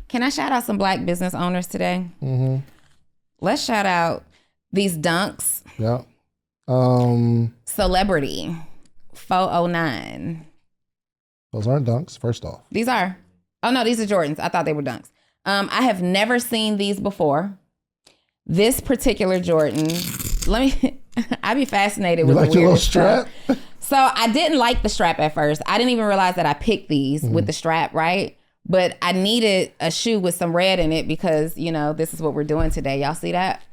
Can I shout out some Black business owners today? Mm-hmm. Let's shout out these dunks. Yeah. Celebrity 409. Those aren't dunks, first off. These are. Oh, no, these are Jordans. I thought they were dunks. I have never seen these before. This particular Jordan, I'd be fascinated with the your little strap? Stuff. So I didn't like the strap at first. I didn't even realize that I picked these with the strap, right? But I needed a shoe with some red in it because, this is what we're doing today. Y'all see that?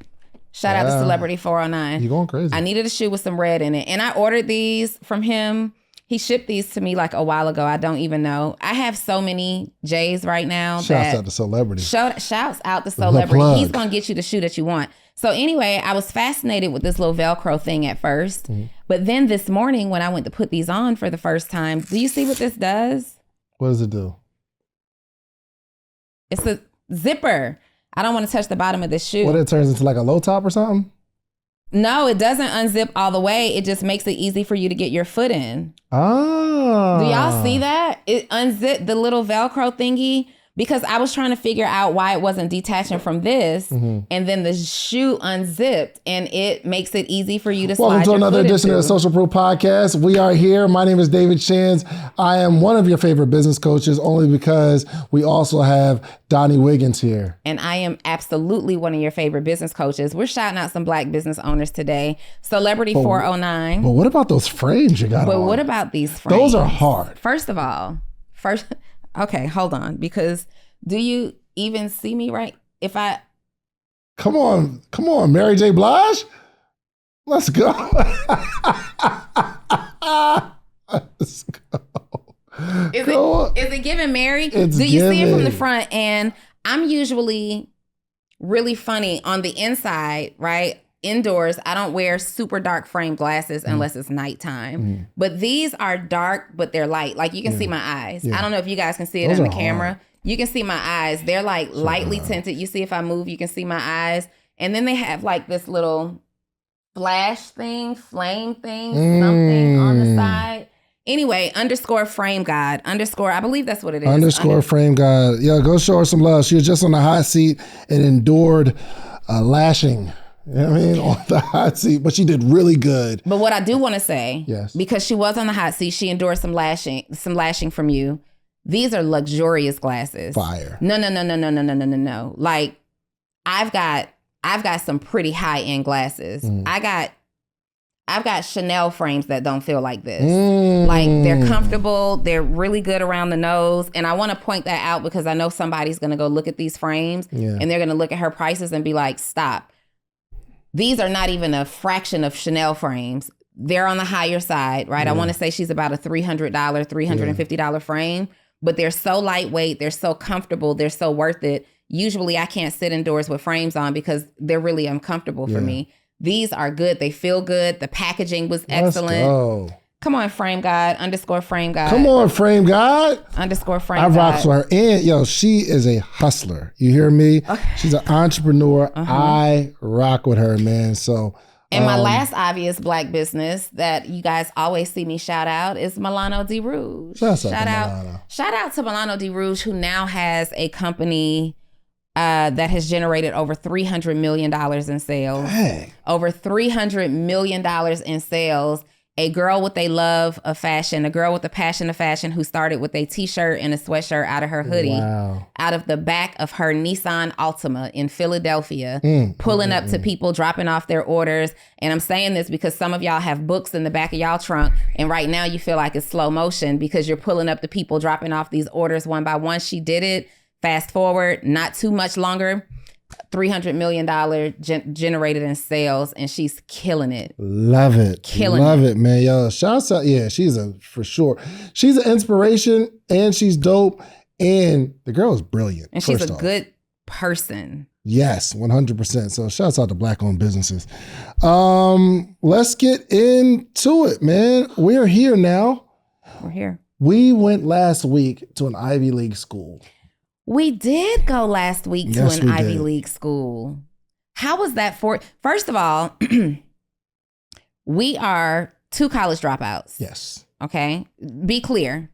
Shout out to Celebrity 409. You're going crazy. I needed a shoe with some red in it. And I ordered these from him. He shipped these to me like a while ago. I don't even know. I have so many J's right now. Shouts out to Celebrity. Shouts out to Celebrity. He's going to get you the shoe that you want. So anyway, I was fascinated with this little Velcro thing at first. Mm-hmm. But then this morning when I went to put these on for the first time, do you see what this does? What does it do? It's a zipper. I don't want to touch the bottom of this shoe. What, it turns into like a low top or something? No, it doesn't unzip all the way. It just makes it easy for you to get your foot in. Oh. Do y'all see that? It unzipped the little Velcro thingy because I was trying to figure out why it wasn't detaching from this. Mm-hmm. And then the shoe unzipped and it makes it easy for you to slide your foot into. Welcome to another edition of the Social Proof Podcast. We are here. My name is David Shins. I am one of your favorite business coaches only because we also have Donnie Wiggins here. And I am absolutely one of your favorite business coaches. We're shouting out some Black business owners today. Celebrity 409. But what about those frames you got on? But what about these frames? Those are hard. First of all, okay, hold on. Because do you even see me right? If I... Come on, Mary J. Blige. Let's go. Let's go. Is it giving Mary? It's Do you giving. see it from the front? And I'm usually really funny on the inside, right? Indoors, I don't wear super dark frame glasses unless it's nighttime. But these are dark, but they're light. Like you can see my eyes. I don't know if you guys can see it Those on the are camera. hard. You can see my eyes. They're like lightly tinted. You see if I move, you can see my eyes. And then they have like this little flash thing, flame thing, something on the side. Anyway, _frame God, I believe that's what it is. Frame God. Yeah, go show her some love. She was just on the hot seat and endured lashing. You know what I mean? On the hot seat, but she did really good. But what I do want to say, yes, because she was on the hot seat, she endured some lashing from you. These are luxurious glasses. Fire. No. Like I've got some pretty high end glasses. I've got Chanel frames that don't feel like this. Like they're comfortable. They're really good around the nose. And I want to point that out because I know somebody's going to go look at these frames and they're going to look at her prices and be like, stop. These are not even a fraction of Chanel frames. They're on the higher side, right? I want to say she's about a $300, $350 frame, but they're so lightweight. They're so comfortable. They're so worth it. Usually I can't sit indoors with frames on because they're really uncomfortable for me. These are good. They feel good. The packaging was excellent. Let's go. Come on, Frame God, _Frame God. Come on, Frame God. _Frame God. I rock with her. And she is a hustler. You hear me? Okay. She's an entrepreneur. I rock with her, man. So. And my last obvious Black business that you guys always see me shout out is Milano Di Rouge. Shout out to Milano Di Rouge, who now has a company that has generated over $300 million in sales. Dang. Over $300 million in sales. A girl with a love of fashion, a girl with a passion of fashion who started with a t-shirt and a sweatshirt out of her hoodie, out of the back of her Nissan Altima in Philadelphia, pulling up to people, dropping off their orders. And I'm saying this because some of y'all have books in the back of y'all trunk. And right now you feel like it's slow motion because you're pulling up to people, dropping off these orders one by one. She did it. Fast forward, not too much longer. $300 million generated in sales, and she's killing it. Love it. Love it, man. Yo, shouts out. Yeah, she's for sure. She's an inspiration, and she's dope, and the girl is brilliant. And she's a good person. Yes, 100%. So shouts out to Black-owned businesses. Let's get into it, man. We're here now. We're here. We went last week to an Ivy League school. We did go last week to an Ivy League school. How was that for? First of all, we are 2 college dropouts. Yes. Okay. Be clear.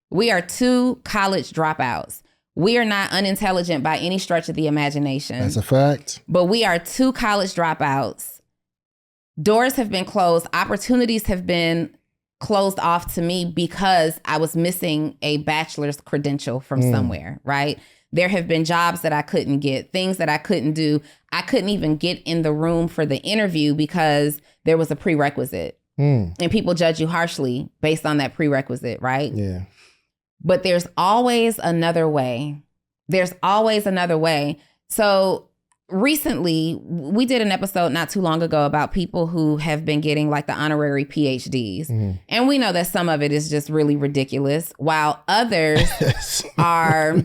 We are 2 college dropouts. We are not unintelligent by any stretch of the imagination. That's a fact. But we are 2 college dropouts. Doors have been closed. Opportunities have been closed off to me because I was missing a bachelor's credential from somewhere, right? There have been jobs that I couldn't get, things that I couldn't do. I couldn't even get in the room for the interview because there was a prerequisite. And people judge you harshly based on that prerequisite, right? Yeah. But there's always another way. There's always another way. So recently, we did an episode not too long ago about people who have been getting like the honorary PhDs. And we know that some of it is just really ridiculous, while others are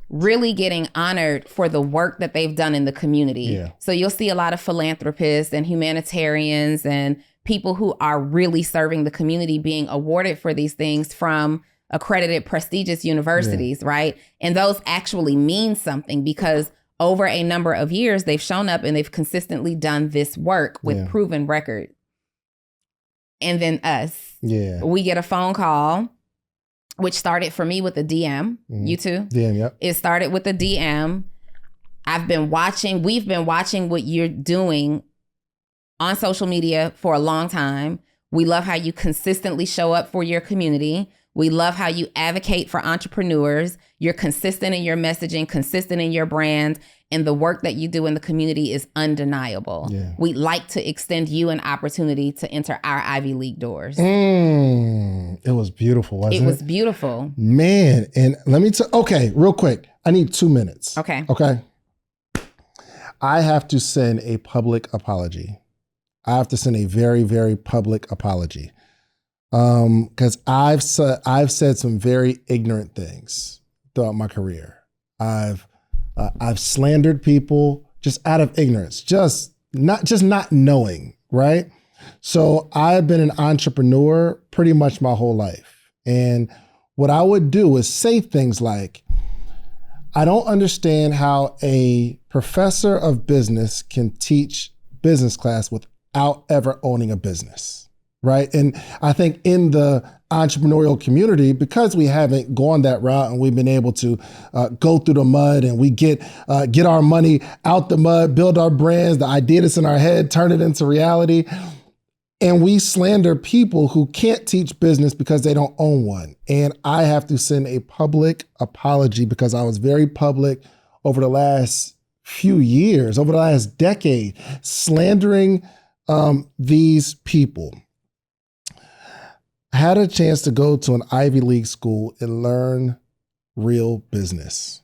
really getting honored for the work that they've done in the community. Yeah. So you'll see a lot of philanthropists and humanitarians and people who are really serving the community being awarded for these things from accredited prestigious universities, right? And those actually mean something because over a number of years, they've shown up and they've consistently done this work with proven record. And then us, we get a phone call, which started for me with a DM. You too? DM, yep. It started with a DM. We've been watching what you're doing on social media for a long time. We love how you consistently show up for your community. We love how you advocate for entrepreneurs. You're consistent in your messaging, consistent in your brand, and the work that you do in the community is undeniable. Yeah. We'd like to extend you an opportunity to enter our Ivy League doors. It was beautiful, wasn't it? It was beautiful. Man, and let me okay, real quick. I need 2 minutes. Okay. I have to send a public apology. I have to send a very, very public apology. Because I've said some very ignorant things throughout my career. I've slandered people just out of ignorance, just not knowing, right? So I've been an entrepreneur pretty much my whole life. And what I would do is say things like, I don't understand how a professor of business can teach business class without ever owning a business. Right. And I think in the entrepreneurial community, because we haven't gone that route and we've been able to go through the mud and we get our money out the mud, build our brands, the idea that's in our head, turn it into reality. And we slander people who can't teach business because they don't own one. And I have to send a public apology because I was very public over the last few years, over the last decade, slandering these people. I had a chance to go to an Ivy League school and learn real business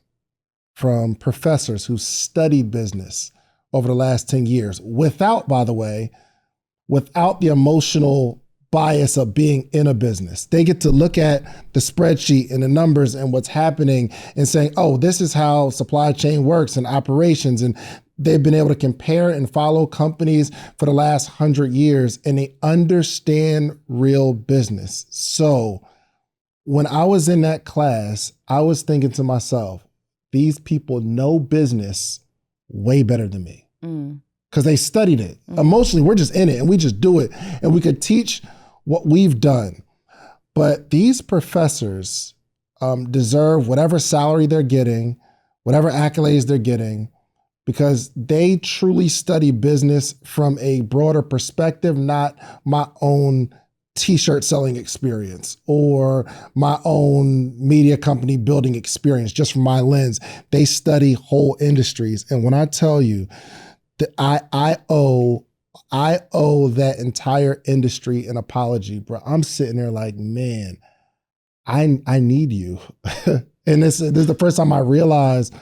from professors who studied business over the last 10 years without the emotional bias of being in a business. They get to look at the spreadsheet and the numbers and what's happening and saying, oh, this is how supply chain works and operations. And they've been able to compare and follow companies for the last 100 years, and they understand real business. So when I was in that class, I was thinking to myself, these people know business way better than me because they studied it. Emotionally, we're just in it and we just do it. And we could teach what we've done. But these professors deserve whatever salary they're getting, whatever accolades they're getting, because they truly study business from a broader perspective, not my own t-shirt selling experience or my own media company building experience, just from my lens. They study whole industries. And when I tell you that I owe that entire industry an apology, bro, I'm sitting there like, man, I need you. And this is the first time I realized,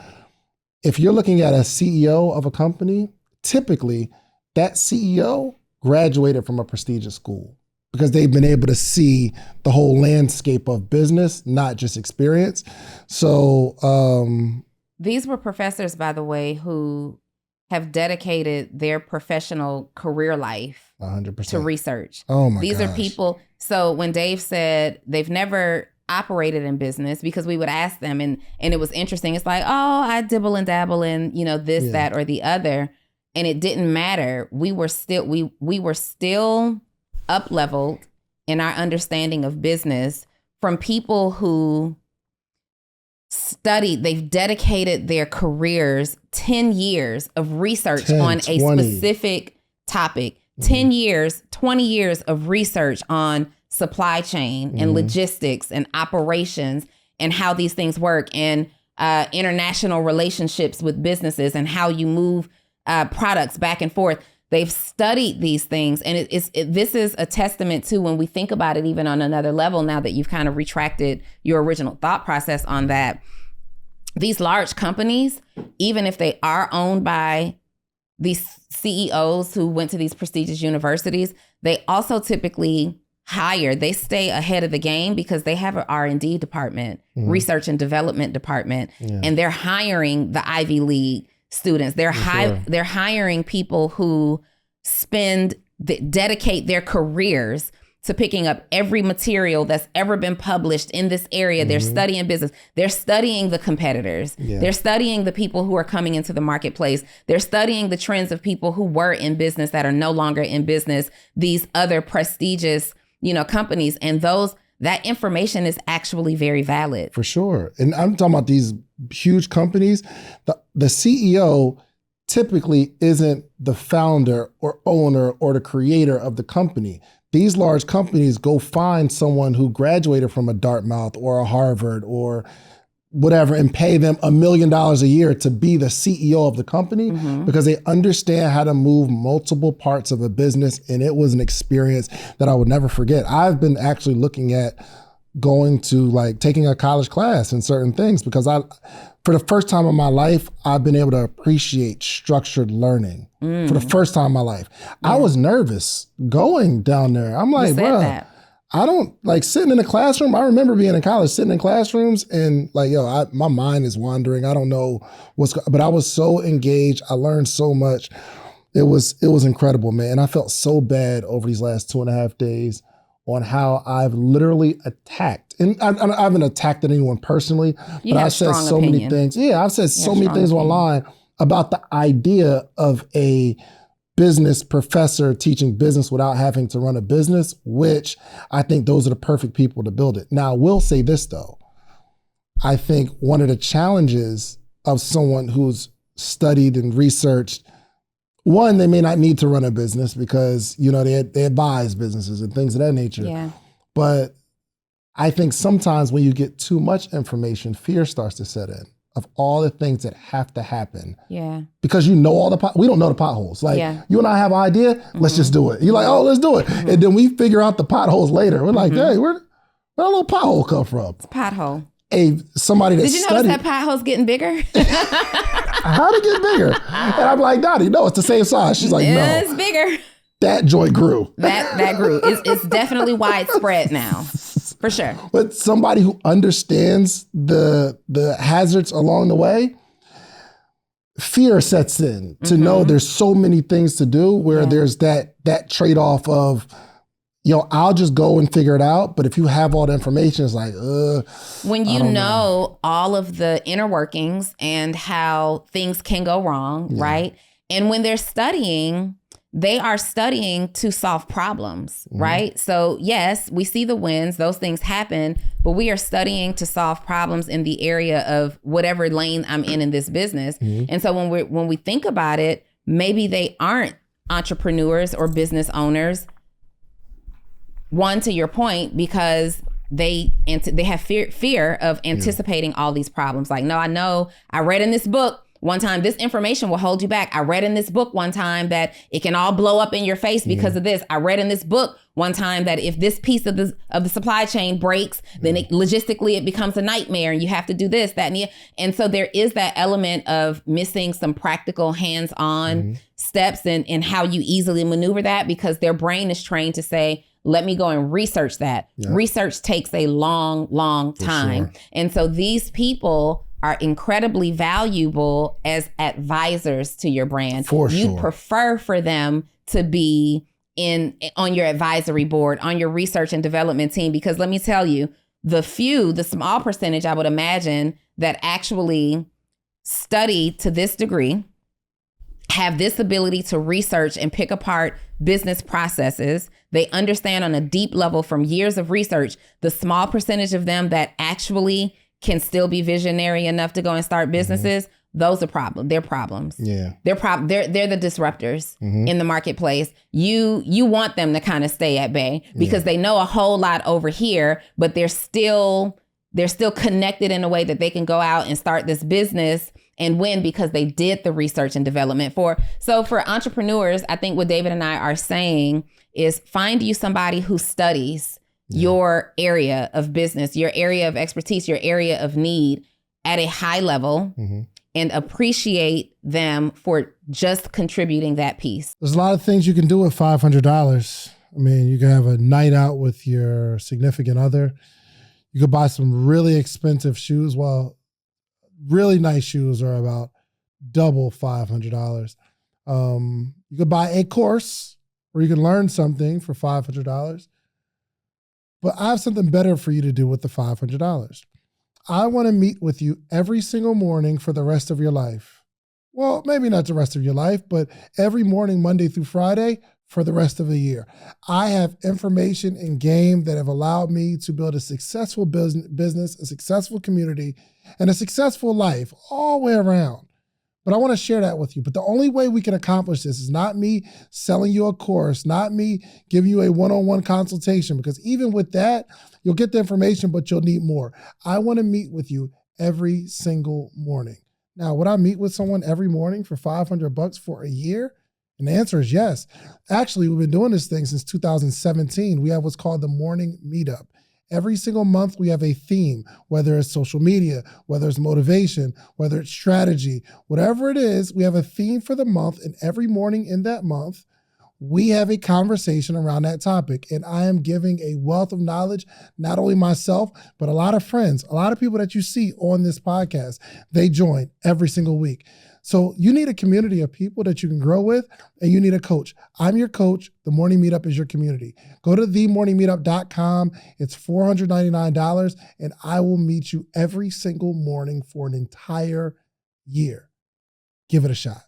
if you're looking at a CEO of a company, typically that CEO graduated from a prestigious school because they've been able to see the whole landscape of business, not just experience. So these were professors, by the way, who have dedicated their professional career life 100% to research. Oh my These gosh. are people. So when Dave said they've never operated in business, because we would ask them and it was interesting. It's like, oh, I dibble and dabble in, this, that, or the other. And it didn't matter. We were still up leveled in our understanding of business from people who they've dedicated their careers 10 years of research 10, on 20. a specific topic, 10 years, 20 years of research on supply chain and logistics and operations and how these things work, and international relationships with businesses and how you move products back and forth. They've studied these things. And this is a testament to, when we think about it, even on another level, now that you've kind of retracted your original thought process on that, these large companies, even if they are owned by these CEOs who went to these prestigious universities, they also typically they stay ahead of the game because they have an R&D department, research and development department, and they're hiring the Ivy League students. They're hiring people who dedicate their careers to picking up every material that's ever been published in this area. They're studying business. They're studying the competitors. They're studying the people who are coming into the marketplace. They're studying the trends of people who were in business that are no longer in business, these other prestigious, companies. And that information is actually very valid. For sure. And I'm talking about these huge companies. The CEO typically isn't the founder or owner or the creator of the company. These large companies go find someone who graduated from a Dartmouth or a Harvard or whatever and pay them $1 million a year to be the CEO of the company because they understand how to move multiple parts of a business. And it was an experience that I would never forget. I've been actually looking at going to taking a college class in certain things because for the first time in my life, I've been able to appreciate structured learning for the first time in my life. I was nervous going down there. I'm like, bro, I don't sitting in a classroom. I remember being in college, sitting in classrooms and my mind is wandering. I don't know but I was so engaged. I learned so much. It was incredible, man. And I felt so bad over these last 2.5 days on how I've literally attacked. And I haven't attacked anyone personally, but I've said so many things. Yeah, I've said so many things online about the idea of a business professor teaching business without having to run a business, which I think those are the perfect people to build it. Now, I will say this though. I think one of the challenges of someone who's studied and researched, one, they may not need to run a business because, they advise businesses and things of that nature. Yeah. But I think sometimes when you get too much information, fear starts to set in of all the things that have to happen. Yeah. Because we don't know the potholes. You and I have an idea, let's just do it. You're like, oh, let's do it. And then we figure out the potholes later. We're like, hey, where'd that little pothole come from? It's a pothole. Somebody that Did you notice that pothole's getting bigger? How'd it get bigger? And I'm like, Dottie, no, it's the same size. She's like, no. It's bigger. That joint grew. That grew. It's definitely widespread now. For sure. But somebody who understands the hazards along the way, fear sets in to know there's so many things to do where there's that trade-off of, I'll just go and figure it out. But if you have all the information, it's like, when you know all of the inner workings and how things can go wrong, right? And when they're studying, they are studying to solve problems, right? So yes, we see the wins, those things happen, but we are studying to solve problems in the area of whatever lane I'm in this business. And so when we think about it, maybe they aren't entrepreneurs or business owners. One, to your point, because they have fear of anticipating all these problems. Like, no, I know I read in this book one time, this information will hold you back. I read in this book one time that it can all blow up in your face because of this. I read in this book one time that if this piece of the supply chain breaks, then logistically it becomes a nightmare and you have to do this, that, and the. And so there is that element of missing some practical hands-on steps and how you easily maneuver that, because their brain is trained to say, let me go and research that. Research takes a long, long time. Sure. And so these people are incredibly valuable as advisors to your brand. You'd prefer for them to be on your advisory board, on your research and development team, because let me tell you, the small percentage I would imagine that actually study to this degree, have this ability to research and pick apart business processes. They understand on a deep level from years of research, the small percentage of them that actually can still be visionary enough to go and start businesses, those are problems. They're problems. Yeah. They're the disruptors in the marketplace. You want them to kind of stay at bay because they know a whole lot over here, but they're still connected in a way that they can go out and start this business and win because they did the research and development So for entrepreneurs, I think what David and I are saying is find you somebody who studies your area of business, your area of expertise, your area of need at a high level and appreciate them for just contributing that piece. There's a lot of things you can do with $500. I mean, you can have a night out with your significant other. You could buy some really expensive shoes. Well, really nice shoes are about double $500. You could buy a course where you can learn something for $500. But I have something better for you to do with the $500. I want to meet with you every single morning for the rest of your life. Well, maybe not the rest of your life, but every morning, Monday through Friday, for the rest of the year. I have information and game that have allowed me to build a successful business, a successful community, and a successful life all the way around. But I want to share that with you. But the only way we can accomplish this is not me selling you a course, not me giving you a one-on-one consultation, because even with that, you'll get the information, but you'll need more. I want to meet with you every single morning. Now, would I meet with someone every morning for $500 for a year? And the answer is yes. Actually, we've been doing this thing since 2017. We have what's called the morning meetup. Every single month, we have a theme, whether it's social media, whether it's motivation, whether it's strategy, whatever it is, we have a theme for the month. And every morning in that month, we have a conversation around that topic. And I am giving a wealth of knowledge, not only myself, but a lot of friends, a lot of people that you see on this podcast, they join every single week. So you need a community of people that you can grow with, and you need a coach. I'm your coach. The Morning Meetup is your community. Go to themorningmeetup.com. It's $499, and I will meet you every single morning for an entire year. Give it a shot.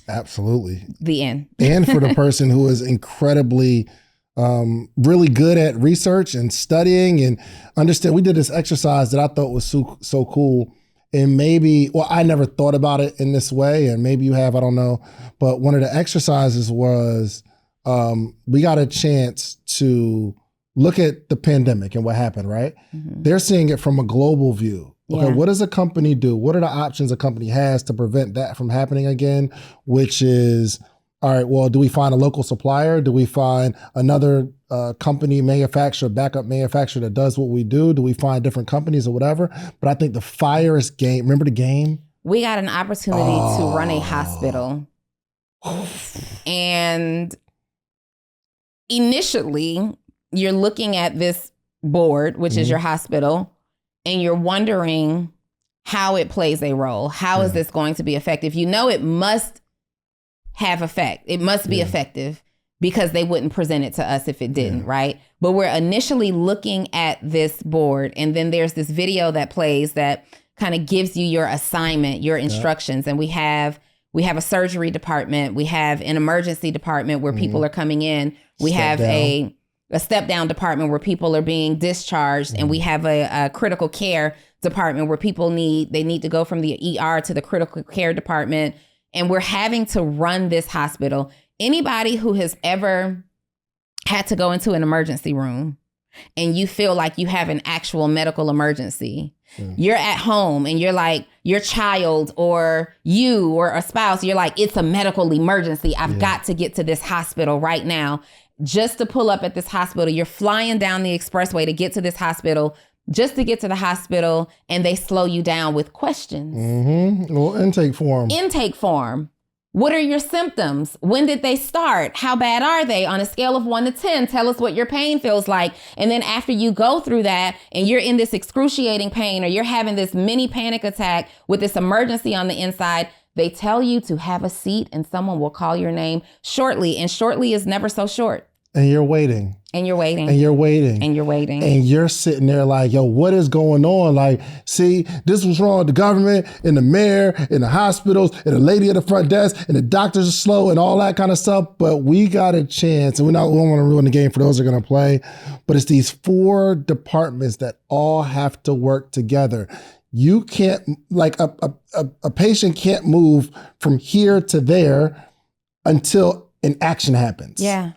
Absolutely. The end. And for the person who is incredibly really good at research and studying and understand, we did this exercise that I thought was so cool. And maybe, well, I never thought about it in this way, and maybe you have, I don't know. But one of the exercises was we got a chance to look at the pandemic and what happened, right? They're seeing it from a global view. Okay, what does a company do? What are the options a company has to prevent that from happening again? Which is, all right, well, do we find a local supplier? Do we find another company, manufacturer, backup manufacturer that does what we do? Do we find different companies or whatever? But I think the fire is game. Remember the game? We got an opportunity to run a hospital. And initially, you're looking at this board, which is your hospital, and you're wondering how it plays a role. How is this going to be effective? You know, it must have effect. It must be effective, because they wouldn't present it to us if it didn't, right? But we're initially looking at this board, and then there's this video that plays that kind of gives you your assignment, your instructions. And we have a surgery department. We have an emergency department where people are coming in. We have a step down department where people are being discharged. And we have a critical care department where people need to go from the ER to the critical care department. And we're having to run this hospital. Anybody who has ever had to go into an emergency room and you feel like you have an actual medical emergency, you're at home and you're like, your child or you or a spouse, you're like, it's a medical emergency. I've got to get to this hospital right now. Just to pull up at this hospital, you're flying down the expressway to get to this hospital, just to get to the hospital, and they slow you down with questions. Well, intake form. What are your symptoms? When did they start? How bad are they? On a scale of 1 to 10, tell us what your pain feels like. And then after you go through that and you're in this excruciating pain, or you're having this mini panic attack with this emergency on the inside, they tell you to have a seat and someone will call your name shortly. And shortly is never so short. And you're waiting. And you're waiting. And you're waiting. And you're waiting. And you're sitting there like, yo, what is going on? Like, see, this was wrong with the government and the mayor and the hospitals and the lady at the front desk and the doctors are slow and all that kind of stuff. But we got a chance, and we don't want to ruin the game for those that are going to play, but it's these 4 departments that all have to work together. You can't, like a patient can't move from here to there until an action happens. Yeah.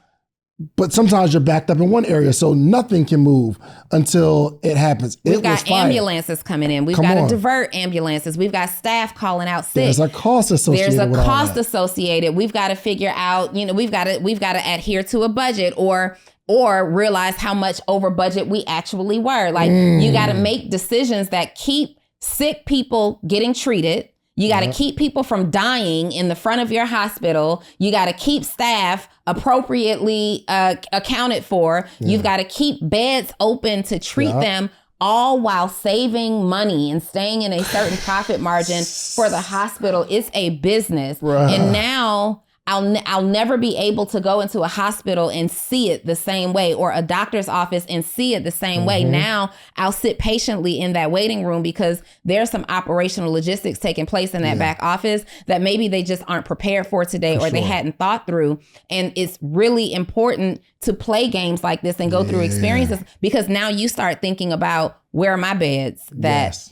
But sometimes you're backed up in one area, so nothing can move until it happens. We've got ambulances coming in. We've got to divert ambulances. We've got staff calling out sick. There's a cost associated. There's a cost associated. We've got to figure out, we've got to adhere to a budget or realize how much over budget we actually were. Like you got to make decisions that keep sick people getting treated. You got to keep people from dying in the front of your hospital. You got to keep staff appropriately accounted for. Yeah. You've got to keep beds open to treat them, all while saving money and staying in a certain profit margin for the hospital. It's a business. Right. And now I'll never be able to go into a hospital and see it the same way, or a doctor's office and see it the same way. Now I'll sit patiently in that waiting room because there's some operational logistics taking place in that back office that maybe they just aren't prepared for today or they hadn't thought through. And it's really important to play games like this and go through experiences, because now you start thinking about, where are my beds?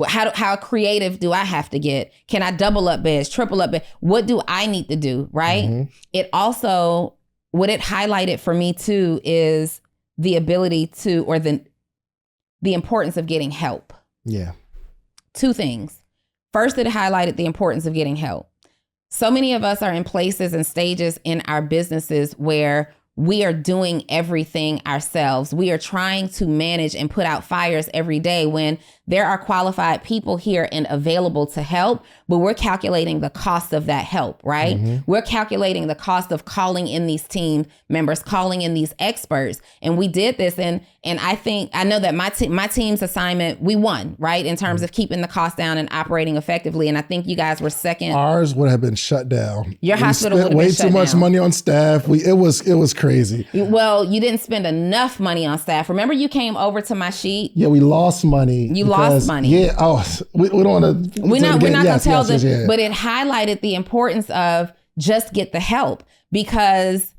How creative do I have to get? Can I double up beds, triple up beds? What do I need to do, right? It also, what it highlighted for me too is the ability to, or the importance of getting help. Yeah. 2 things. First, it highlighted the importance of getting help. So many of us are in places and stages in our businesses where we are doing everything ourselves. We are trying to manage and put out fires every day when there are qualified people here and available to help, but we're calculating the cost of that help, right? We're calculating the cost of calling in these team members, calling in these experts. And we did this. And I know that my team's assignment, we won, right? In terms of keeping the cost down and operating effectively. And I think you guys were second. Ours would have been shut down. Your hospital would have been shut down. Way too much money on staff. It was crazy. Well, you didn't spend enough money on staff. Remember, you came over to my sheet. Yeah, we lost money. You lost money. Yeah. Oh, we don't want to. We're not going to tell them. But it highlighted the importance of just get the help, because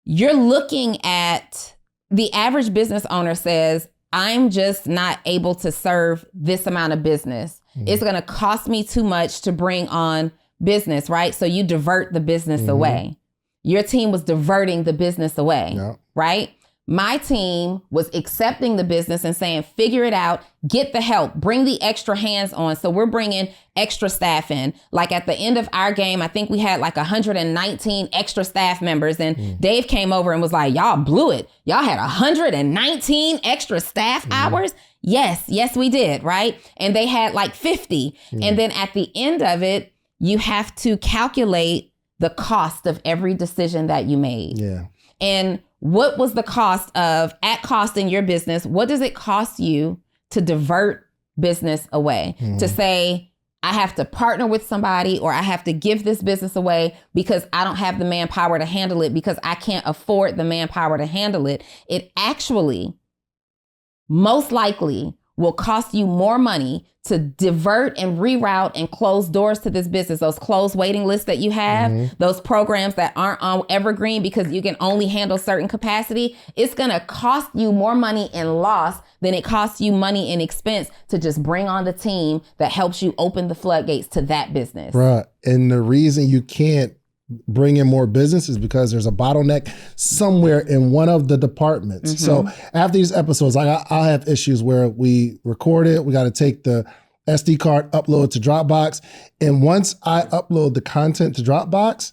you're looking at the average business owner says, I'm just not able to serve this amount of business. It's going to cost me too much to bring on business, right? So you divert the business away. Your team was diverting the business away, right? My team was accepting the business and saying, figure it out, get the help, bring the extra hands on. So we're bringing extra staff in. Like at the end of our game, I think we had like 119 extra staff members. And Dave came over and was like, y'all blew it. Y'all had 119 extra staff hours. Yes, we did. Right. And they had like 50. And then at the end of it, you have to calculate the cost of every decision that you made. Yeah. And what was the cost of, at cost in your business, what does it cost you to divert business away? To say, I have to partner with somebody, or I have to give this business away because I don't have the manpower to handle it, because I can't afford the manpower to handle it. It actually, most likely, will cost you more money to divert and reroute and close doors to this business. Those closed waiting lists that you have, those programs that aren't on evergreen because you can only handle certain capacity, it's going to cost you more money in loss than it costs you money in expense to just bring on the team that helps you open the floodgates to that business. Right. And the reason you can't bring in more business is because there's a bottleneck somewhere in one of the departments. So after these episodes, I'll have issues where we record it. We got to take the SD card, upload to Dropbox. And once I upload the content to Dropbox,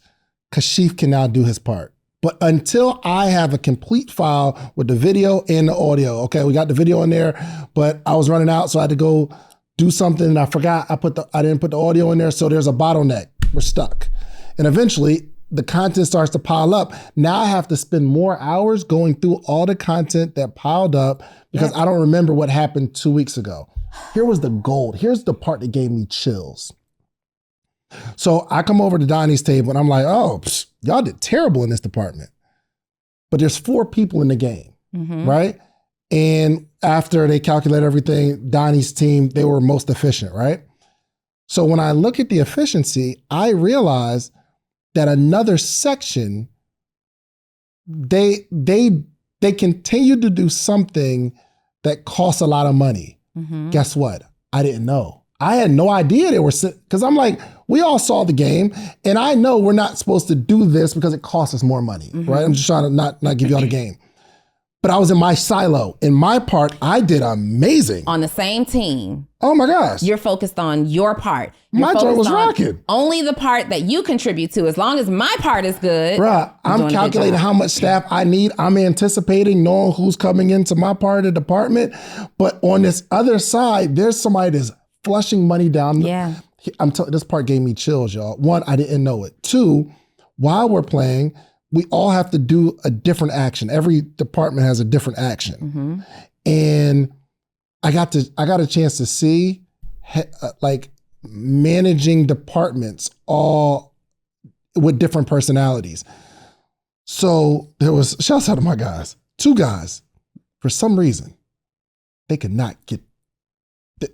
Kashif can now do his part. But until I have a complete file with the video and the audio, okay, we got the video in there, but I was running out, so I had to go do something and I forgot I didn't put the audio in there. So there's a bottleneck. We're stuck. And eventually the content starts to pile up. Now I have to spend more hours going through all the content that piled up because I don't remember what happened 2 weeks ago. Here was the gold. Here's the part that gave me chills. So I come over to Donnie's table and I'm like, oh, y'all did terrible in this department. but there's 4 people in the game, right? And after they calculate everything, Donnie's team, they were most efficient, right? So when I look at the efficiency, I realize that another section, they continue to do something that costs a lot of money. Guess what? I didn't know. I had no idea they were, because I'm like, we all saw the game, and I know we're not supposed to do this because it costs us more money, right? I'm just trying to not give y'all the game. But I was in my silo. In my part, I did amazing. On the same team. Oh my gosh. You're focused on your part. My joint was rocking. Only the part that you contribute to. As long as my part is good. Bruh, I'm calculating how much staff I need. I'm anticipating knowing who's coming into my part of the department. But on this other side, there's somebody that's flushing money down. Yeah. This part gave me chills, y'all. 1, I didn't know it. 2, while we're playing, we all have to do a different action. Every department has a different action. And I got a chance to see like managing departments all with different personalities. So there was, shouts out to my guys, 2 guys, for some reason, they could not get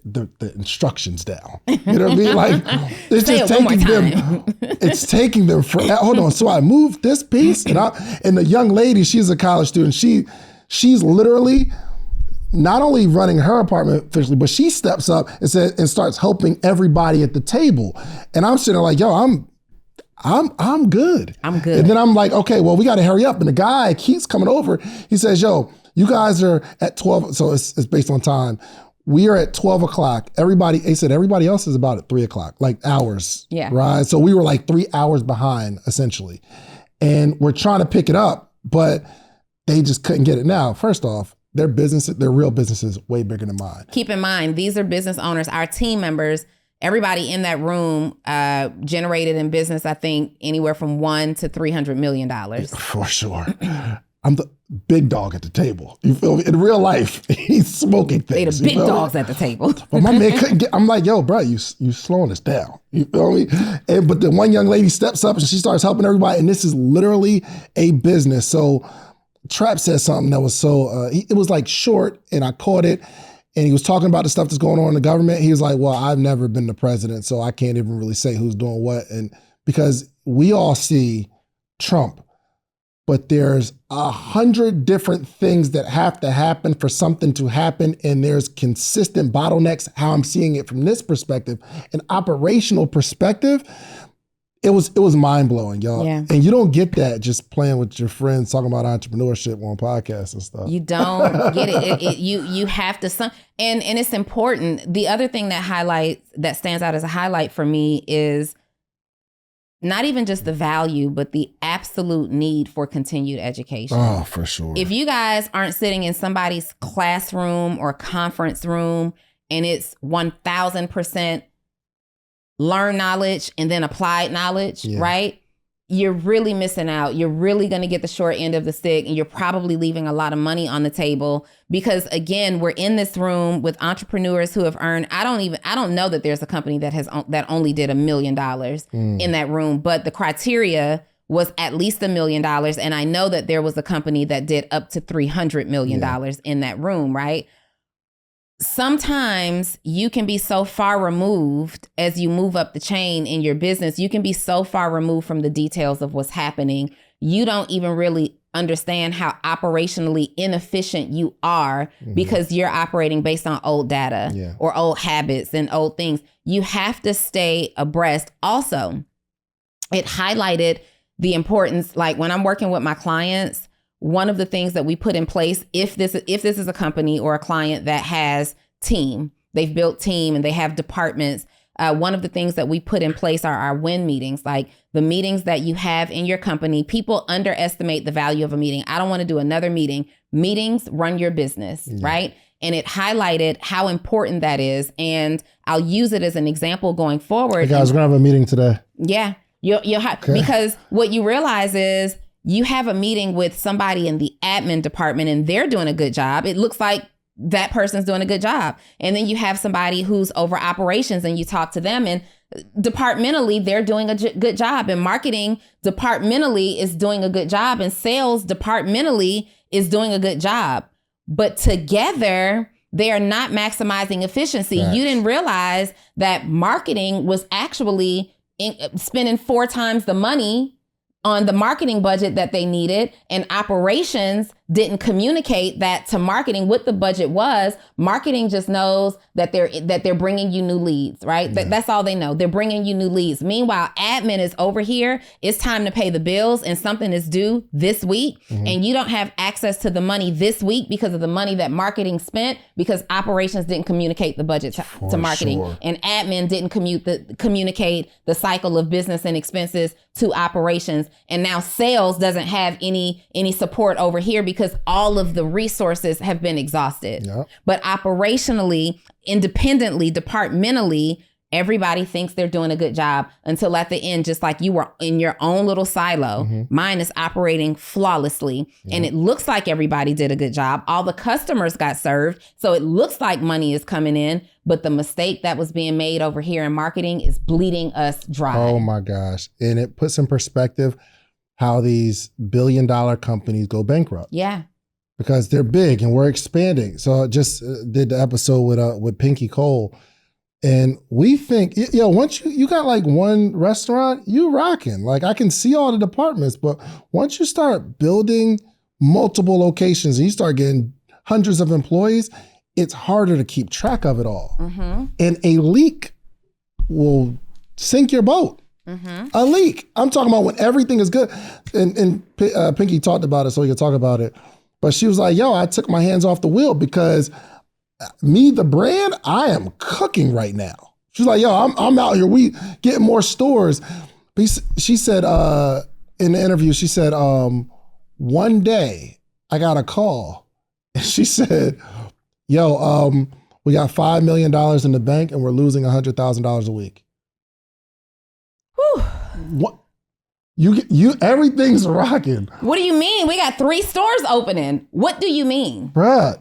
the instructions down. You know what I mean? Like, it's just taking them. It's taking them for. Hold on. So I moved this piece, and the young lady, she's a college student. She's literally not only running her apartment officially, but she steps up and starts helping everybody at the table. And I'm sitting there like, yo, I'm good. I'm good. And then I'm like, okay, well, we got to hurry up. And the guy keeps coming over. He says, yo, you guys are at 12. So it's based on time. We are at 12 o'clock. He said everybody else is about at 3 o'clock, like hours. Yeah. Right. So we were like 3 hours behind essentially. And we're trying to pick it up, but they just couldn't get it. Now, first off, their real business is way bigger than mine. Keep in mind, these are business owners, our team members, everybody in that room generated in business, I think, anywhere from $1 to $300 million. For sure. I'm the big dog at the table. You feel me? In real life, he's smoking things. They the big dogs at the table. But my man couldn't get, I'm like, yo, bro, you slowing us down. You feel me? But the one young lady steps up and she starts helping everybody. And this is literally a business. So Trap said something that was so, it was like short, and I caught it. And he was talking about the stuff that's going on in the government. He was like, well, I've never been the president, so I can't even really say who's doing what. And because we all see Trump, but there's 100 different things that have to happen for something to happen. And there's consistent bottlenecks, how I'm seeing it from this perspective. An operational perspective, it was mind-blowing, y'all. Yeah. And you don't get that just playing with your friends, talking about entrepreneurship on podcasts and stuff. You don't get it. You have to, and it's important. The other thing that stands out as a highlight for me is not even just the value, but the absolute need for continued education. Oh, for sure. If you guys aren't sitting in somebody's classroom or conference room and it's 1000% learn knowledge and then applied knowledge, right? You're really missing out. You're really going to get the short end of the stick, and you're probably leaving a lot of money on the table because, again, we're in this room with entrepreneurs who have earned, I don't know that there's a company that only did $1 million in that room, but the criteria was at least $1 million. And I know that there was a company that did up to $300 million in that room, right? Sometimes you can be so far removed as you move up the chain in your business. You can be so far removed from the details of what's happening. You don't even really understand how operationally inefficient you are because you're operating based on old data or old habits and old things. You have to stay abreast. Also, it highlighted the importance, like when I'm working with my clients, one of the things that we put in place, if this is a company or a client that has they've built team and they have departments, one of the things that we put in place are our win meetings, like the meetings that you have in your company. People underestimate the value of a meeting. I don't want to do another meeting. Meetings run your business, right? And it highlighted how important that is. And I'll use it as an example going forward. Hey guys, we're going to have a meeting today. Yeah. Because what you realize is, you have a meeting with somebody in the admin department and they're doing a good job. It looks like that person's doing a good job. And then you have somebody who's over operations and you talk to them and departmentally, they're doing a good job, and marketing departmentally is doing a good job, and sales departmentally is doing a good job. But together, they are not maximizing efficiency. Right. You didn't realize that marketing was actually spending 4 times the money on the marketing budget that they needed, and operations didn't communicate that to marketing what the budget was. Marketing just knows that they're bringing you new leads, right? Yeah. That's all they know. They're bringing you new leads. Meanwhile, admin is over here. It's time to pay the bills, and something is due this week, and you don't have access to the money this week because of the money that marketing spent, because operations didn't communicate the budget to marketing, and admin didn't communicate the cycle of business and expenses to operations. And now sales doesn't have any support over here because all of the resources have been exhausted. Yep. But operationally, independently, departmentally, everybody thinks they're doing a good job until at the end, just like you were in your own little silo, mine is operating flawlessly. And it looks like everybody did a good job. All the customers got served. So it looks like money is coming in, but the mistake that was being made over here in marketing is bleeding us dry. Oh my gosh. And it puts in perspective how these billion-dollar companies go bankrupt. Yeah. Because they're big and we're expanding. So I just did the episode with Pinky Cole. And we think, once you got like one restaurant, you rocking. Like I can see all the departments, but once you start building multiple locations and you start getting hundreds of employees, it's harder to keep track of it all. And a leak will sink your boat. A leak. I'm talking about when everything is good. And Pinky talked about it, so we could talk about it. But she was like, I took my hands off the wheel because me, the brand, I am cooking right now. She's like, I'm out here. We getting more stores. But she said in the interview, she said, one day I got a call. And she said, we got $5 million in the bank and we're losing $100,000 a week. Whew. What? You everything's rocking. What do you mean? We got 3 stores opening. What do you mean? Bruh,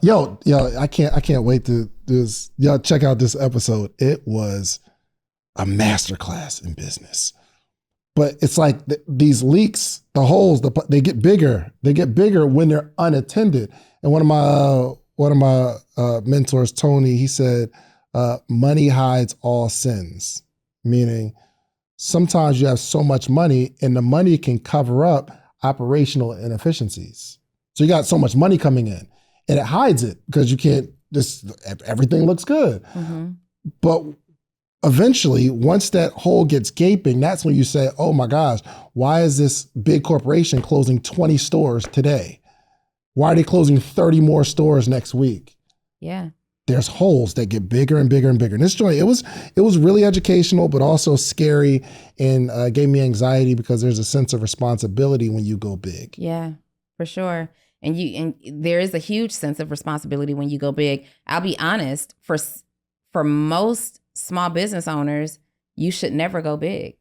I can't wait to this. Y'all check out this episode. It was a masterclass in business. But it's like these leaks, the holes, they get bigger. They get bigger when they're unattended. And one of my mentors, Tony, he said, money hides all sins, meaning sometimes you have so much money and the money can cover up operational inefficiencies. So you got so much money coming in and it hides it because you can't, everything looks good. But eventually, once that hole gets gaping, that's when you say, oh my gosh, why is this big corporation closing 20 stores today? Why are they closing 30 more stores next week? Yeah. There's holes that get bigger and bigger and bigger. And this joint, it was really educational, but also scary and gave me anxiety because there's a sense of responsibility when you go big. Yeah, for sure. And there is a huge sense of responsibility when you go big. I'll be honest, for most small business owners, you should never go big.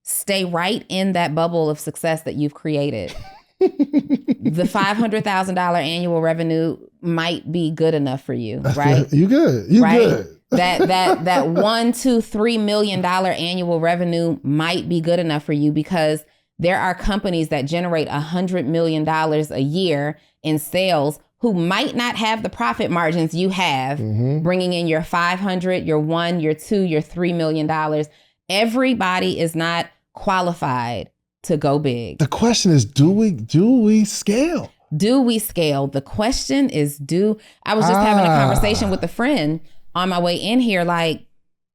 Stay right in that bubble of success that you've created. The $500,000 annual revenue might be good enough for you, right? You good. You right? Good. that $1, $2, $3 million annual revenue might be good enough for you because there are companies that generate $100 million a year in sales who might not have the profit margins you have, bringing in your 500, your 1, your 2, your $3 million. Everybody is not qualified to go big. The question is, do we scale? Do we scale? The question is, I was just having a conversation with a friend on my way in here, like,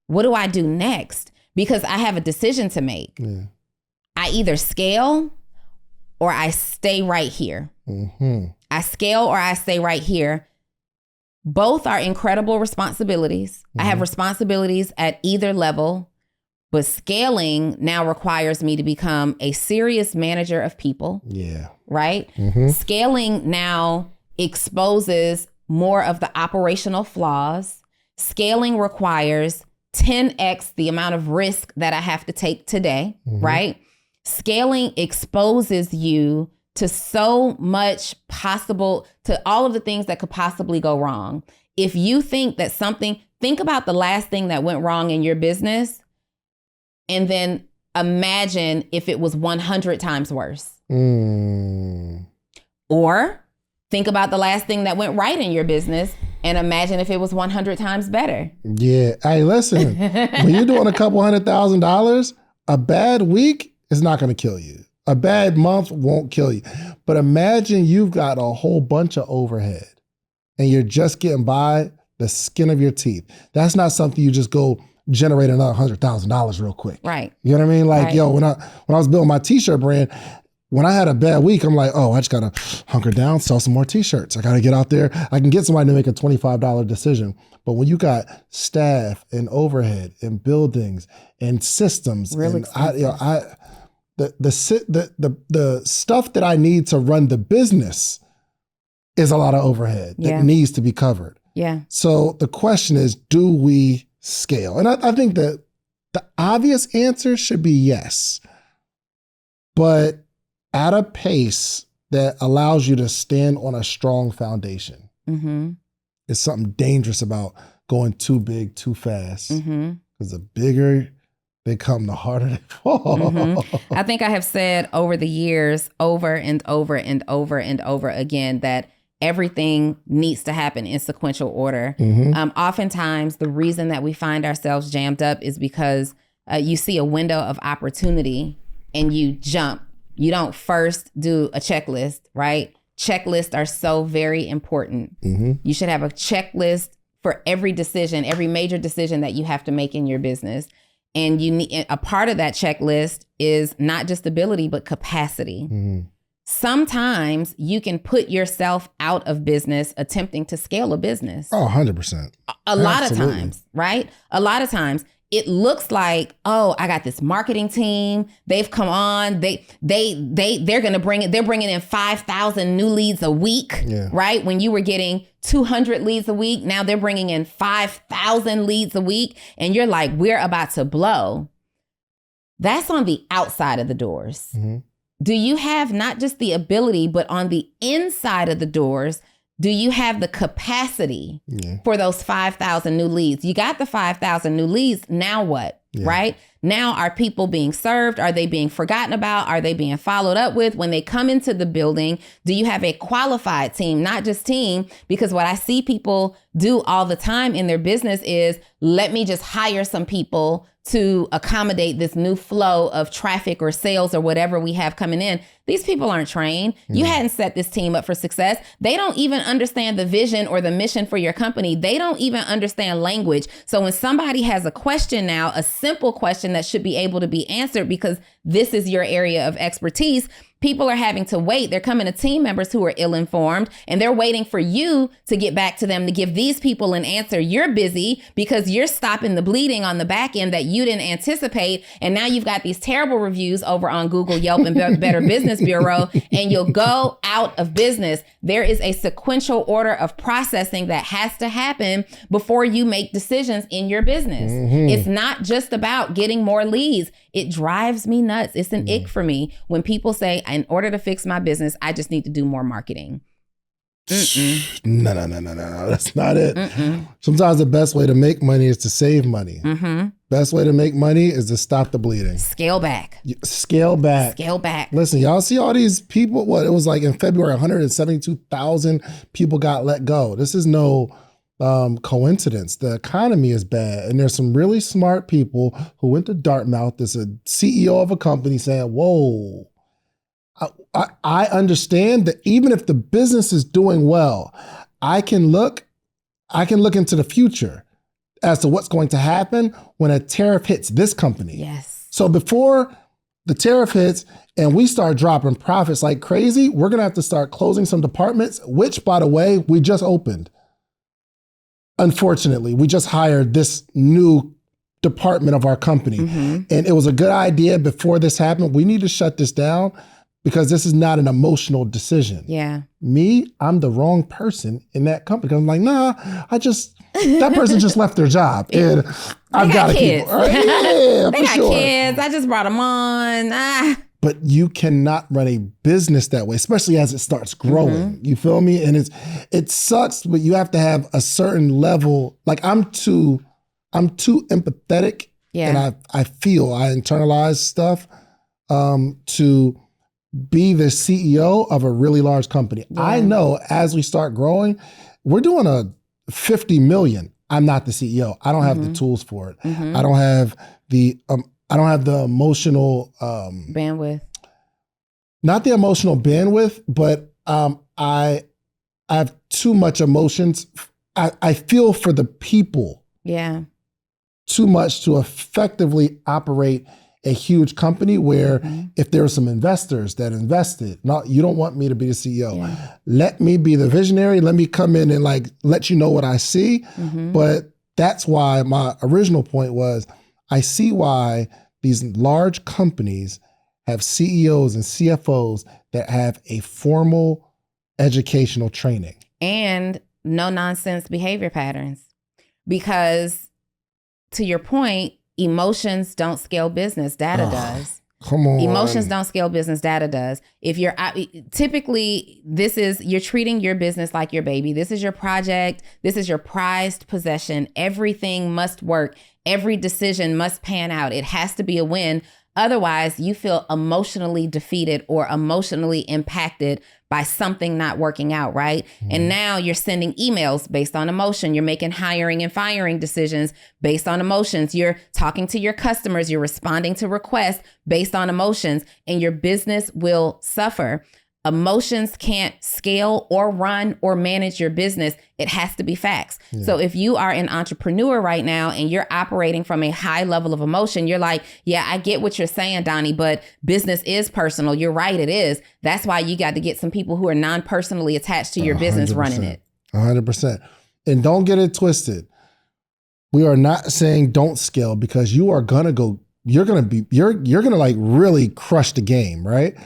what do I do next? Because I have a decision to make. Yeah. I either scale or I stay right here. I scale or I stay right here. Both are incredible responsibilities. I have responsibilities at either level. But scaling now requires me to become a serious manager of people. Yeah. Right? Scaling now exposes more of the operational flaws. Scaling requires 10x the amount of risk that I have to take today, right? Scaling exposes you to so much to all of the things that could possibly go wrong. If you think that something, think about the last thing that went wrong in your business, and then imagine if it was 100 times worse. Or think about the last thing that went right in your business and imagine if it was 100 times better. Yeah. Hey, listen, when you're doing a couple $100,000, a bad week is not going to kill you. A bad month won't kill you. But imagine you've got a whole bunch of overhead and you're just getting by the skin of your teeth. That's not something you just go generate another $100,000 real quick. Right. You know what I mean? Like, right. yo, when I was building my t-shirt brand, when I had a bad week, I'm like, oh, I just got to hunker down, sell some more t-shirts. I got to get out there. I can get somebody to make a $25 decision. But when you got staff and overhead and buildings and systems, really, the stuff that I need to run the business is a lot of overhead that needs to be covered. Yeah. So the question is, do we scale? And I think that the obvious answer should be yes, but at a pace that allows you to stand on a strong foundation. Mm-hmm. It's something dangerous about going too big, too fast. Because the bigger they come, the harder they fall. I think I have said over the years, over and over and over and over again, that everything needs to happen in sequential order. Oftentimes, the reason that we find ourselves jammed up is because you see a window of opportunity and you jump. You don't first do a checklist, right? Checklists are so very important. You should have a checklist for every decision, every major decision that you have to make in your business. And you need a part of that checklist is not just ability, but capacity. Sometimes you can put yourself out of business attempting to scale a business. Oh, 100%. A lot of times, right? A lot of times it looks like, oh, I got this marketing team. They've come on. They're going to bring it. They're bringing in 5,000 new leads a week, right? When you were getting 200 leads a week, now they're bringing in 5,000 leads a week. And you're like, we're about to blow. That's on the outside of the doors. Do you have not just the ability, but on the inside of the doors, do you have the capacity for those 5,000 new leads? You got the 5,000 new leads. Now what? Right? Now, are people being served? Are they being forgotten about? Are they being followed up with? When they come into the building, do you have a qualified team, not just team? Because what I see people do all the time in their business is, let me just hire some people to accommodate this new flow of traffic or sales or whatever we have coming in. These people aren't trained. You hadn't set this team up for success. They don't even understand the vision or the mission for your company. They don't even understand language. So when somebody has a question now, a simple question that should be able to be answered because this is your area of expertise, people are having to wait. They're coming to team members who are ill-informed, and they're waiting for you to get back to them to give these people an answer. You're busy because you're stopping the bleeding on the back end that you didn't anticipate. And now you've got these terrible reviews over on Google, Yelp, and Better Business Bureau, and you'll go out of business. There is a sequential order of processing that has to happen before you make decisions in your business. It's not just about getting more leads. It drives me nuts. It's an ick for me when people say, in order to fix my business, I just need to do more marketing. No. That's not it. Sometimes the best way to make money is to save money. Best way to make money is to stop the bleeding. Scale back. Scale back. Scale back. Listen, y'all see all these people, it was like in February, 172,000 people got let go. This is no coincidence. The economy is bad. And there's some really smart people who went to Dartmouth. There's a CEO of a company saying, whoa, I understand that even if the business is doing well, I can look into the future as to what's going to happen when a tariff hits this company. Yes. So before the tariff hits and we start dropping profits like crazy, we're going to have to start closing some departments, which, by the way, we just opened. Unfortunately, we just hired this new department of our company. And it was a good idea before this happened. We need to shut this down because this is not an emotional decision. Yeah. Me, I'm the wrong person in that company. I'm like, nah, that person just left their job. And I've got to keep kids. Yeah, they got kids. I just brought them on. but you cannot run a business that way, especially as it starts growing. You feel me? And it sucks, but you have to have a certain level. Like I'm too empathetic, and I internalize stuff to be the CEO of a really large company. Yeah. I know as we start growing, we're doing a 50 million. I'm not the CEO. I don't have the tools for it. I don't have the emotional bandwidth. Not the emotional bandwidth, but I have too much emotions. I feel for the people. Yeah. Too much to effectively operate a huge company where if there are some investors that invested, you don't want me to be the CEO. Yeah. Let me be the visionary. Let me come in and like let you know what I see. But that's why my original point was I see why these large companies have CEOs and CFOs that have a formal educational training. And no nonsense behavior patterns. Because to your point, emotions don't scale business, data does. Come on. Emotions don't scale business, data does. If you're typically, you're treating your business like your baby. This is your project. This is your prized possession. Everything must work. Every decision must pan out. It has to be a win. Otherwise, you feel emotionally defeated or emotionally impacted by something not working out, right? And now you're sending emails based on emotion. You're making hiring and firing decisions based on emotions. You're talking to your customers. You're responding to requests based on emotions, and your business will suffer. Emotions can't scale or run or manage your business. It has to be facts. Yeah. So if you are an entrepreneur right now and you're operating from a high level of emotion, you're like, yeah, I get what you're saying, Donnie, but business is personal. You're right, it is. That's why you got to get some people who are non-personally attached to your business running it. 100%. And don't get it twisted. We are not saying don't scale, because you are going to go, you're going to like really crush the game, right?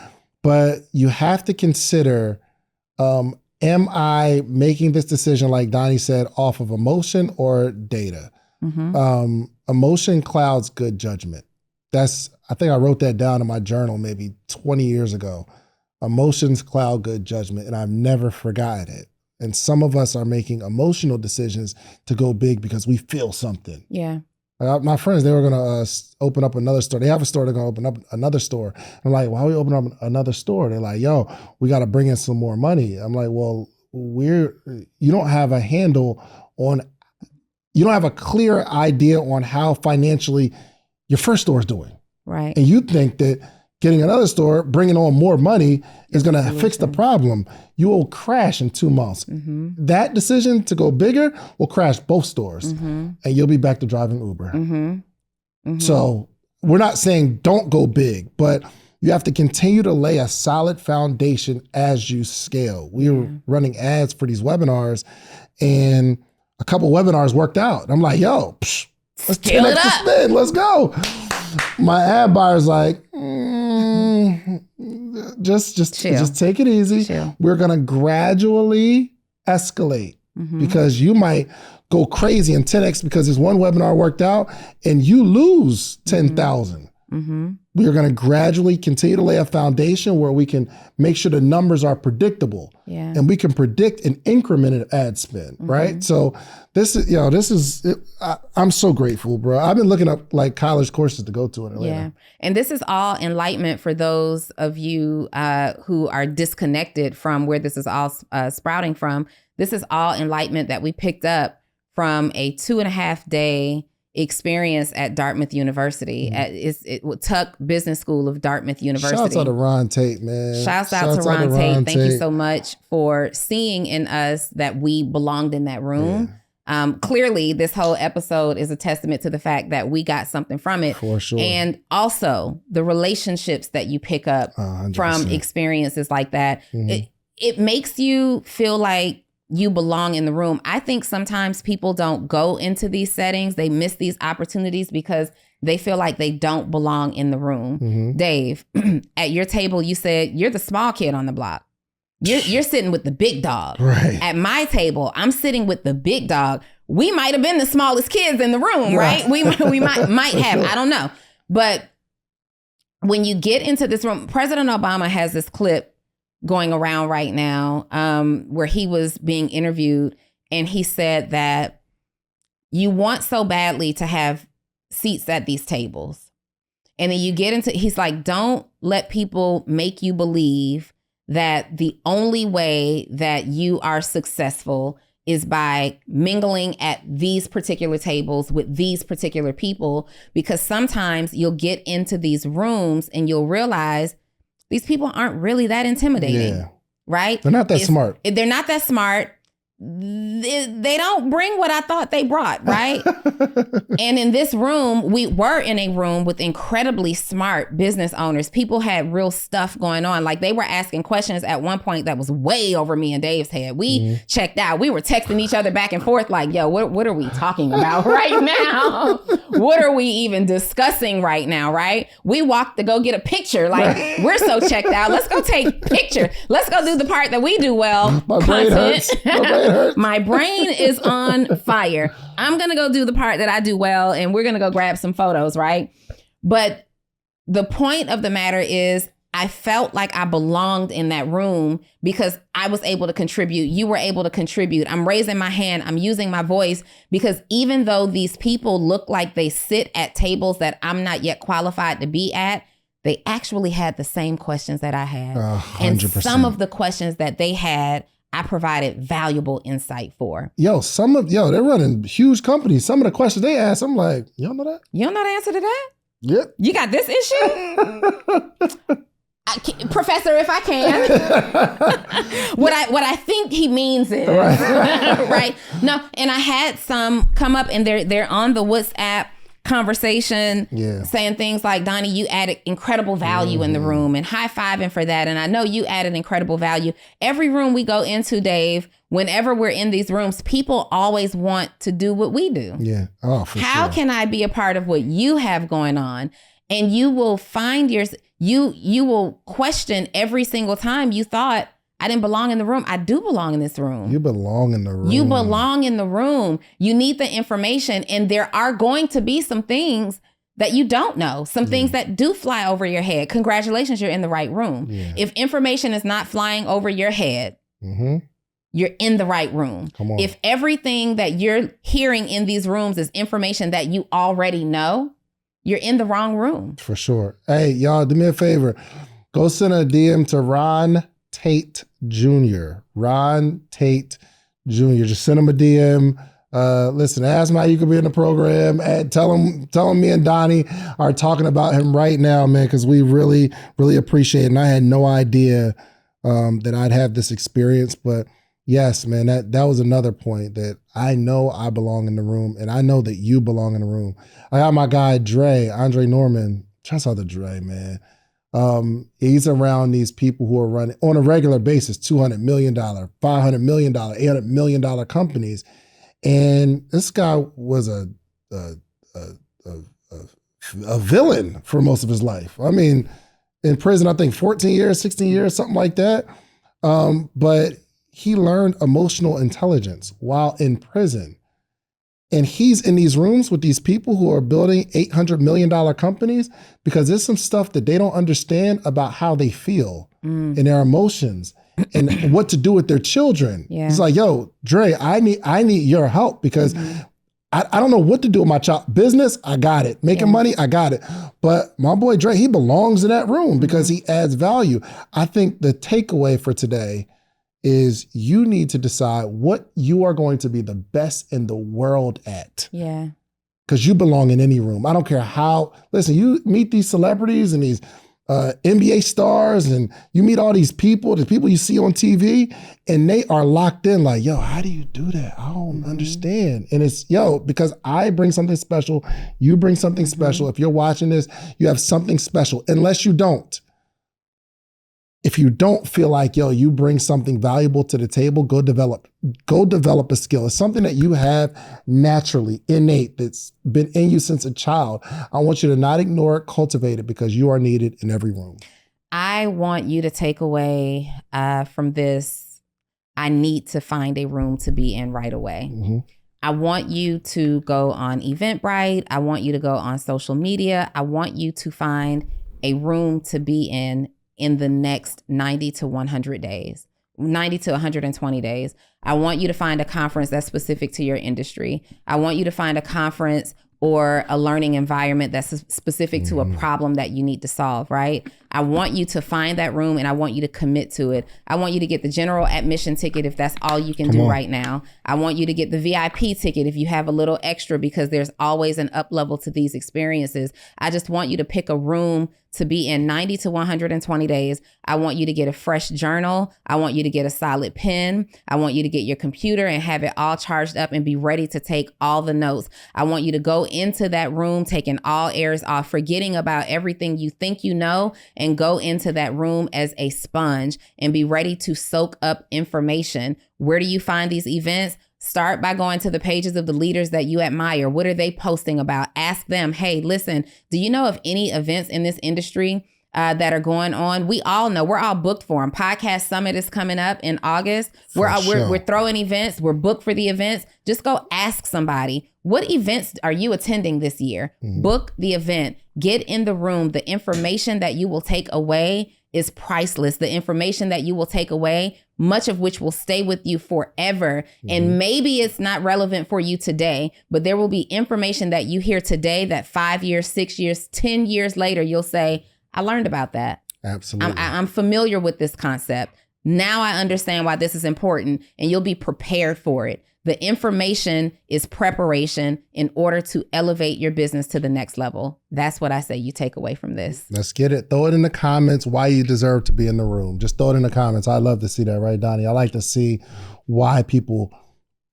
But you have to consider, am I making this decision, like Donnie said, off of emotion or data? Emotion clouds good judgment. I think I wrote that down in my journal maybe 20 years ago. Emotions cloud good judgment, and I've never forgotten it. And some of us are making emotional decisions to go big because we feel something. Yeah. My friends, they were going to open up another store. They have a store, they're going to open up another store. I'm like, why are we opening up another store? They're like, yo, we got to bring in some more money. I'm like, well, you don't have a handle on, you don't have a clear idea on how financially your first store is doing. Right. And you think that getting another store, bringing on more money is going to fix the problem. You will crash in 2 months. That decision to go bigger will crash both stores, and you'll be back to driving Uber. So we're not saying don't go big, but you have to continue to lay a solid foundation as you scale. We were running ads for these webinars, and a couple webinars worked out. I'm like, yo, let's scale it up. Spin. Let's go. My ad buyer's like, just take it easy. Chill. We're gonna gradually escalate, because you might go crazy in 10x because this one webinar worked out and you lose 10,000. We are gonna gradually continue to lay a foundation where we can make sure the numbers are predictable, and we can predict an increment of ad spend, right? So I'm so grateful, bro. I've been looking up like college courses to go to in Atlanta. Yeah, and this is all enlightenment for those of you who are disconnected from where this is all sprouting from. This is all enlightenment that we picked up from a 2.5 day experience at Dartmouth University. It Tuck Business School of Dartmouth University. Shouts out to Ron Tate, man. Shouts out to Ron Tate. Thank you so much for seeing in us that we belonged in that room. Clearly, this whole episode is a testament to the fact that we got something from it. For sure. And also the relationships that you pick up 100%. from experiences like that. It makes you feel like you belong in the room. I think sometimes people don't go into these settings. They miss these opportunities because they feel like they don't belong in the room. Dave, at your table, you said you're the small kid on the block. You're sitting with the big dog. Right. At my table, I'm sitting with the big dog. We might have been the smallest kids in the room, right? We might have, I don't know. But when you get into this room, President Obama has this clip going around right now where he was being interviewed, and he said that you want so badly to have seats at these tables. And then you get into, he's like, don't let people make you believe that the only way that you are successful is by mingling at these particular tables with these particular people, because sometimes you'll get into these rooms and you'll realize these people aren't really that intimidating, right? They're not that smart. They're not that smart. They don't bring what I thought they brought, right? And in this room, we were in a room with incredibly smart business owners. People had real stuff going on. Like, they were asking questions at one point that was way over me and Dave's head. We checked out. We were texting each other back and forth like, yo, what are we talking about right now? What are we even discussing right now, right? We walked to go get a picture. Like, we're so checked out. Let's go take a picture. Let's go do the part that we do well. My brain hurts. My brain is on fire. I'm going to go do the part that I do well, and we're going to go grab some photos, right? But the point of the matter is, I felt like I belonged in that room because I was able to contribute. You were able to contribute. I'm raising my hand. I'm using my voice, because even though these people look like they sit at tables that I'm not yet qualified to be at, they actually had the same questions that I had. 100%. And some of the questions that they had, I provided valuable insight for. They're running huge companies. Some of the questions they ask, I'm like, you don't know that? You don't know the answer to that? Yep. You got this issue? Professor, if I can. what I think he means is, right? No, and I had some come up, and they're on the WhatsApp conversation, saying things like, Donnie, you added incredible value in the room, and high-fiving for that. And I know you added incredible value. Every room we go into, Dave, whenever we're in these rooms, people always want to do what we do. Yeah. Oh, for How sure. can I be a part of what you have going on? And you will find you will question every single time you thought, I didn't belong in the room. I do belong in this room. You belong in the room. You belong in the room. You need the information. And there are going to be some things that you don't know, some things that do fly over your head. Congratulations, you're in the right room. Yeah. If information is not flying over your head, you're in the right room. Come on. If everything that you're hearing in these rooms is information that you already know, you're in the wrong room. For sure. Hey, y'all, do me a favor. Go send a DM to Ron Tate Jr. Ron Tate Jr. Just send him a DM. Listen, ask him how you could be in the program. Tell him me and Donnie are talking about him right now, man, because we really, really appreciate it. And I had no idea that I'd have this experience. But yes, man, that was another point, that I know I belong in the room, and I know that you belong in the room. I got my guy, Andre Norman. Shout out to Dre, man. He's around these people who are running on a regular basis, $200 million, $500 million, $800 million companies. And this guy was a villain for most of his life. I mean, in prison, I think 14 years, 16 years, something like that. But he learned emotional intelligence while in prison. And he's in these rooms with these people who are building $800 million companies, because there's some stuff that they don't understand about how they feel and their emotions and what to do with their children. Yeah. He's like, yo, Dre, I need your help, because I don't know what to do with my child. Business, I got it. Making money, I got it. But my boy Dre, he belongs in that room because he adds value. I think the takeaway for today is you need to decide what you are going to be the best in the world at. Yeah. Because you belong in any room. I don't care how, listen, you meet these celebrities and these NBA stars, and you meet all these people, the people you see on TV, and they are locked in like, yo, how do you do that? I don't understand. And it's, because I bring something special, you bring something special. If you're watching this, you have something special, unless you don't. If you don't feel like, you bring something valuable to the table, go develop a skill. It's something that you have naturally, innate, that's been in you since a child. I want you to not ignore it, cultivate it, because you are needed in every room. I want you to take away from this, I need to find a room to be in right away. I want you to go on Eventbrite. I want you to go on social media. I want you to find a room to be in the next 90 to 100 days. 90 to 120 days. I want you to find a conference that's specific to your industry. I want you to find a conference or a learning environment that's specific to a problem that you need to solve, right? I want you to find that room and I want you to commit to it. I want you to get the general admission ticket if that's all you can do right now. I want you to get the VIP ticket if you have a little extra, because there's always an up level to these experiences. I just want you to pick a room to be in 90 to 120 days. I want you to get a fresh journal. I want you to get a solid pen. I want you to get your computer and have it all charged up and be ready to take all the notes. I want you to go into that room taking all airs off, forgetting about everything you think you know, and go into that room as a sponge and be ready to soak up information. Where do you find these events? Start by going to the pages of the leaders that you admire. What are they posting about? Ask them, hey, listen, do you know of any events in this industry that are going on? We all know, we're all booked for them. Podcast Summit is coming up in August. We're throwing events. We're booked for the events. Just go ask somebody, what events are you attending this year? Book the event. Get in the room. The information that you will take away is priceless. The information that you will take away, much of which will stay with you forever. And maybe it's not relevant for you today, but there will be information that you hear today that 5 years, 6 years, 10 years later, you'll say, I learned about that. Absolutely. I'm familiar with this concept. Now I understand why this is important, and you'll be prepared for it. The information is preparation in order to elevate your business to the next level. That's what I say you take away from this. Let's get it. Throw it in the comments why you deserve to be in the room. Just throw it in the comments. I love to see that, right, Donnie? I like to see why people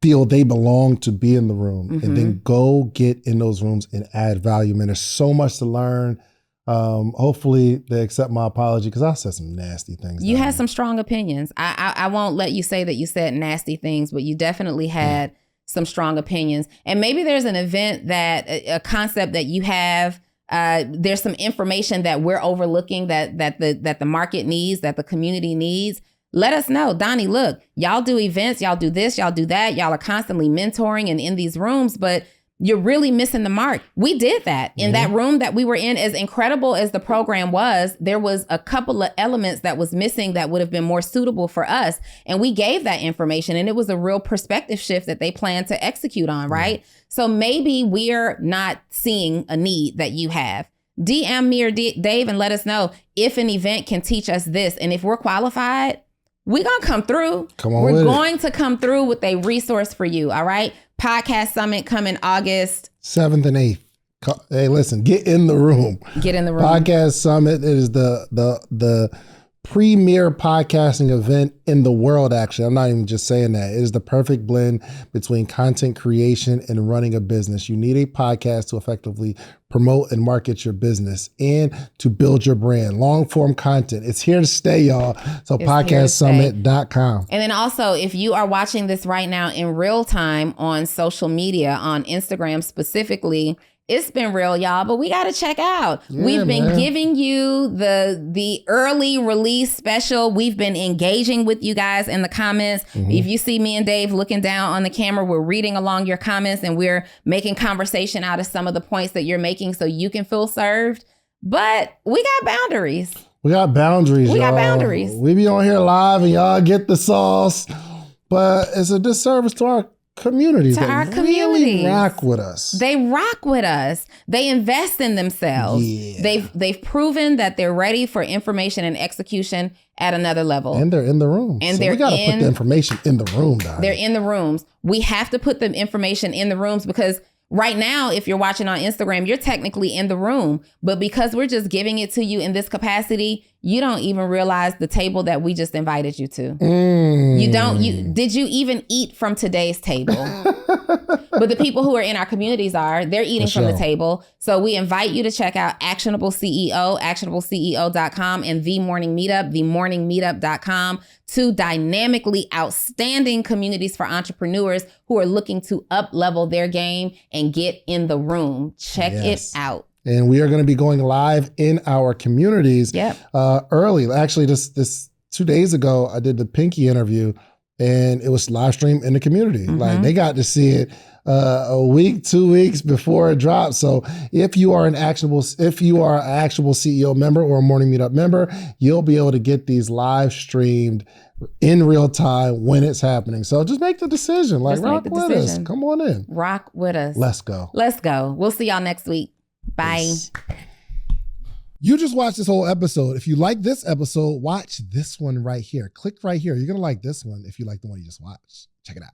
feel they belong to be in the room, and then go get in those rooms and add value. Man, there's so much to learn. Hopefully they accept my apology, because I said some nasty things. You had some strong opinions. I won't let you say that you said nasty things, but you definitely had some strong opinions. And maybe there's an event that a concept that you have. There's some information that we're overlooking that the market needs, that the community needs. Let us know. Donnie, look, y'all do events, y'all do this, y'all do that. Y'all are constantly mentoring and in these rooms, but you're really missing the mark. We did that in that room that we were in. As incredible as the program was, there was a couple of elements that was missing that would have been more suitable for us. And we gave that information, and it was a real perspective shift that they plan to execute on, right? So maybe we're not seeing a need that you have. DM me or Dave and let us know if an event can teach us this. And if we're qualified, we're going to come through. We're going to come through with a resource for you. All right. Podcast Summit coming August 7th and 8th. Hey, listen, get in the room. Get in the room. Podcast Summit is the premier podcasting event in the world, actually. I'm not even just saying that. It is the perfect blend between content creation and running a business. You need a podcast to effectively promote and market your business and to build your brand. Long form content. It's here to stay, y'all. So podcastsummit.com. And then also, if you are watching this right now in real time on social media, on Instagram specifically, it's been real, y'all, but we got to check out. We've been giving you the early release special. We've been engaging with you guys in the comments. If you see me and Dave looking down on the camera, we're reading along your comments and we're making conversation out of some of the points that you're making so you can feel served. But we got boundaries. We got boundaries, We y'all. got boundaries. We be on here live and y'all get the sauce, but it's a disservice to our communities. To our really communities. rock with us. They rock with us. They invest in themselves. They've proven that they're ready for information and execution at another level. And they're in the room. And so we got to put the information in the room, Donnie. They're in the rooms. We have to put the information in the rooms because right now, if you're watching on Instagram, you're technically in the room. But because we're just giving it to you in this capacity, you don't even realize the table that we just invited you to. Did you even eat from today's table? But the people who are in our communities they're eating from the table. So we invite you to check out Actionable CEO, actionableceo.com, and The Morning Meetup, themorningmeetup.com, two dynamically outstanding communities for entrepreneurs who are looking to up-level their game and get in the room. Check it out. And we are going to be going live in our communities early. Actually, this 2 days ago, I did the Pinky interview. and it was live streamed in the community. Like they got to see it a week, 2 weeks before it dropped. So if you are an actual CEO member or a Morning Meetup member, you'll be able to get these live streamed in real time when it's happening. So just make the decision. Like, rock with us. Come on in. Rock with us. Let's go. Let's go. We'll see y'all next week. Bye. Peace. You just watched this whole episode. If you like this episode, watch this one right here. Click right here. You're going to like this one if you like the one you just watched. Check it out.